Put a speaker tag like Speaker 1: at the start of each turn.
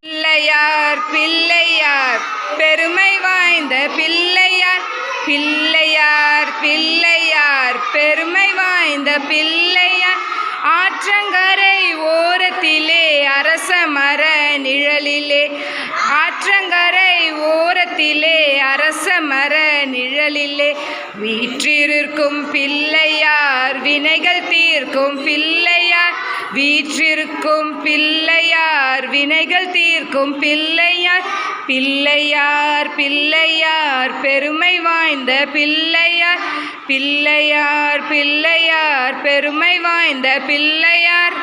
Speaker 1: பிள்ளையார் பிள்ளையார் பெருமை வாய்ந்த பிள்ளையார் பிள்ளையார் பிள்ளையார் பெருமை வாய்ந்த பிள்ளையார் ஆற்றங்கரை ஓரத்திலே அரச மர நிழலிலே ஆற்றங்கரை ஓரத்திலே அரச மர நிழலிலே வீற்றிருக்கும் பிள்ளையார் வினைகள் தீர்க்கும் பிள்ளையார் வீற்றிருக்கும் பிள்ளையார் வினைகள் தீர்க்கும் பிள்ளையார் பிள்ளையார் பிள்ளையார் பெருமை வாய்ந்த பிள்ளையார் பிள்ளையார் பிள்ளையார் பெருமை வாய்ந்த பிள்ளையார்